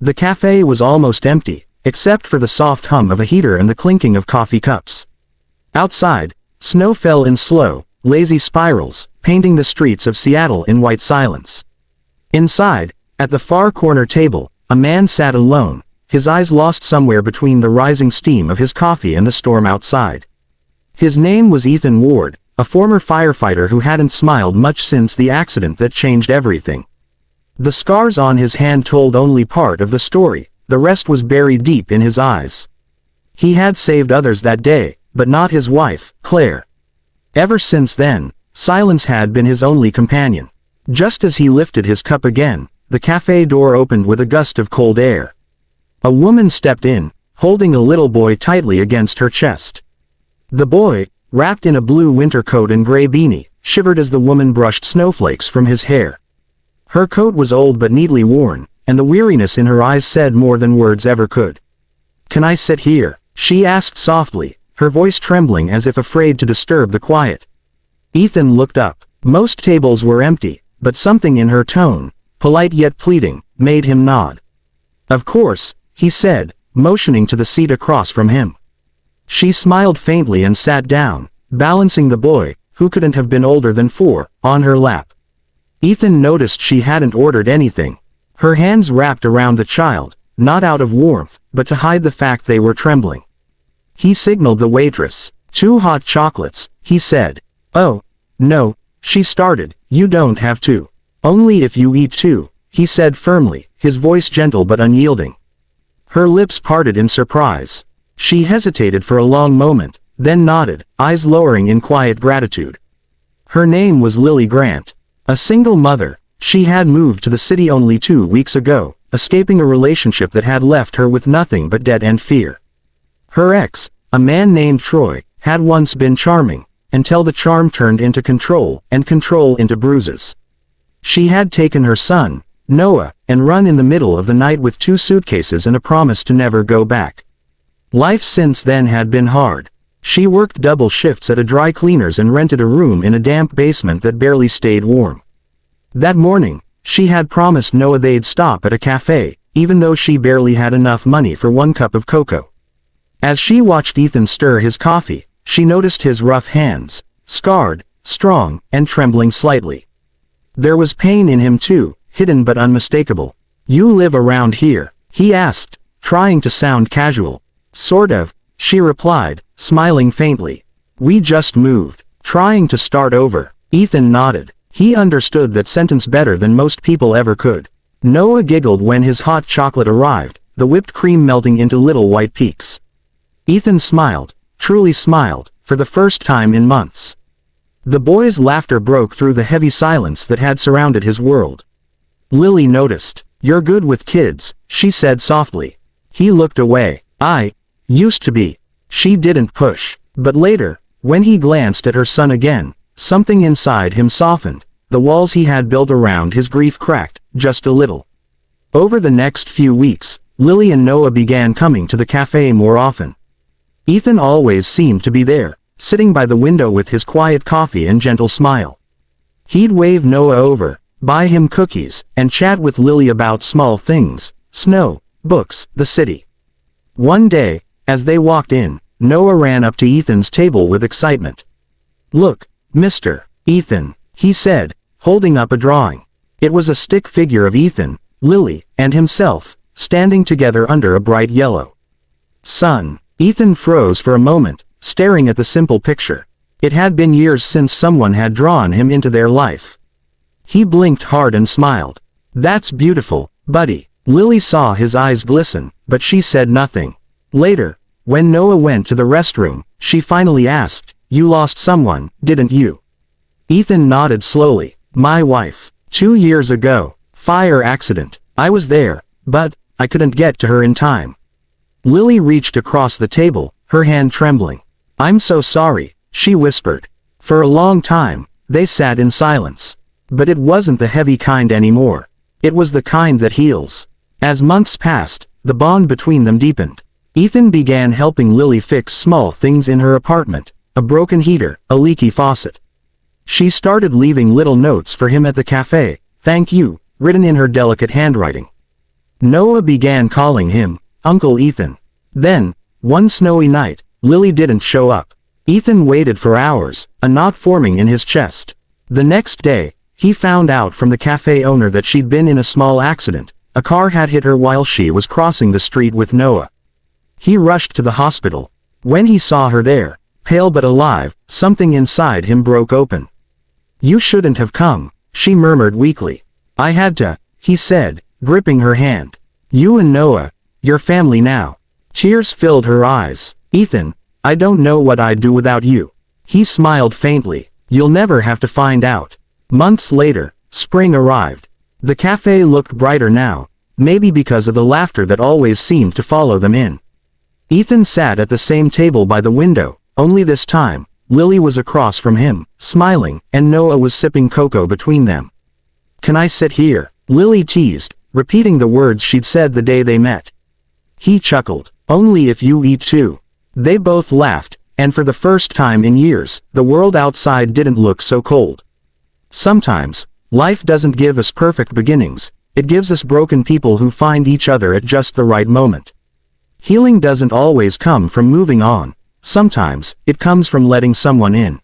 The cafe was almost empty, except for the soft hum of a heater and the clinking of coffee cups. Outside, snow fell in slow, lazy spirals, painting the streets of Seattle in white silence. Inside, at the far corner table, a man sat alone, his eyes lost somewhere between the rising steam of his coffee and the storm outside. His name was Ethan Ward, a former firefighter who hadn't smiled much since the accident that changed everything. The scars on his hand told only part of the story, the rest was buried deep in his eyes. He had saved others that day, but not his wife, Claire. Ever since then, silence had been his only companion. Just as he lifted his cup again, the cafe door opened with a gust of cold air. A woman stepped in, holding a little boy tightly against her chest. The boy, wrapped in a blue winter coat and gray beanie, shivered as the woman brushed snowflakes from his hair. Her coat was old but neatly worn, and the weariness in her eyes said more than words ever could. "Can I sit here?" she asked softly, her voice trembling as if afraid to disturb the quiet. Ethan looked up. Most tables were empty, but something in her tone, polite yet pleading, made him nod. "Of course," he said, motioning to the seat across from him. She smiled faintly and sat down, balancing the boy, who couldn't have been older than 4, on her lap. Ethan noticed she hadn't ordered anything. Her hands wrapped around the child, not out of warmth, but to hide the fact they were trembling. He signaled the waitress. "2 hot chocolates," he said. "Oh, no," she started, "you don't have to. Only if you eat 2, he said firmly, his voice gentle but unyielding. Her lips parted in surprise. She hesitated for a long moment, then nodded, eyes lowering in quiet gratitude. Her name was Lily Grant. A single mother, she had moved to the city only 2 weeks ago, escaping a relationship that had left her with nothing but debt and fear. Her ex, a man named Troy, had once been charming, until the charm turned into control, and control into bruises. She had taken her son, Noah, and run in the middle of the night with 2 suitcases and a promise to never go back. Life since then had been hard. She worked double shifts at a dry cleaner's and rented a room in a damp basement that barely stayed warm. That morning, she had promised Noah they'd stop at a cafe, even though she barely had enough money for 1 cup of cocoa. As she watched Ethan stir his coffee, she noticed his rough hands, scarred, strong, and trembling slightly. There was pain in him too, hidden but unmistakable. "You live around here?" he asked, trying to sound casual. "Sort of," she replied, smiling faintly. "We just moved. Trying to start over." Ethan nodded. He understood that sentence better than most people ever could. Noah giggled when his hot chocolate arrived, the whipped cream melting into little white peaks. Ethan smiled, truly smiled, for the first time in months. The boy's laughter broke through the heavy silence that had surrounded his world. Lily noticed. "You're good with kids," she said softly. He looked away. "I used to be." She didn't push. But later, when he glanced at her son again, something inside him softened. The walls he had built around his grief cracked, just a little. Over the next few weeks, Lily and Noah began coming to the cafe more often. Ethan always seemed to be there, sitting by the window with his quiet coffee and gentle smile. He'd wave Noah over, buy him cookies, and chat with Lily about small things, snow, books, the city. One day, as they walked in, Noah ran up to Ethan's table with excitement. "Look, Mr. Ethan," he said, holding up a drawing. It was a stick figure of Ethan, Lily, and himself, standing together under a bright yellow sun. Ethan froze for a moment, staring at the simple picture. It had been years since someone had drawn him into their life. He blinked hard and smiled. "That's beautiful, buddy." Lily saw his eyes glisten, but she said nothing. Later, when Noah went to the restroom, she finally asked, "You lost someone, didn't you?" Ethan nodded slowly. "My wife. 2 years ago. Fire accident. I was there, but I couldn't get to her in time." Lily reached across the table, her hand trembling. "I'm so sorry," she whispered. For a long time, they sat in silence. But it wasn't the heavy kind anymore. It was the kind that heals. As months passed, the bond between them deepened. Ethan began helping Lily fix small things in her apartment, a broken heater, a leaky faucet. She started leaving little notes for him at the cafe, "Thank you," written in her delicate handwriting. Noah began calling him Uncle Ethan. Then, one snowy night, Lily didn't show up. Ethan waited for hours, a knot forming in his chest. The next day, he found out from the cafe owner that she'd been in a small accident. A car had hit her while she was crossing the street with Noah. He rushed to the hospital. When he saw her there, pale but alive, something inside him broke open. "You shouldn't have come," she murmured weakly. "I had to," he said, gripping her hand. "You and Noah, your family now." Tears filled her eyes. "Ethan, I don't know what I'd do without you." He smiled faintly. "You'll never have to find out." Months later, spring arrived. The cafe looked brighter now, maybe because of the laughter that always seemed to follow them in. Ethan sat at the same table by the window, only this time, Lily was across from him, smiling, and Noah was sipping cocoa between them. "Can I sit here?" Lily teased, repeating the words she'd said the day they met. He chuckled. "Only if you eat too." They both laughed, and for the first time in years, the world outside didn't look so cold. Sometimes, life doesn't give us perfect beginnings, it gives us broken people who find each other at just the right moment. Healing doesn't always come from moving on. Sometimes, it comes from letting someone in.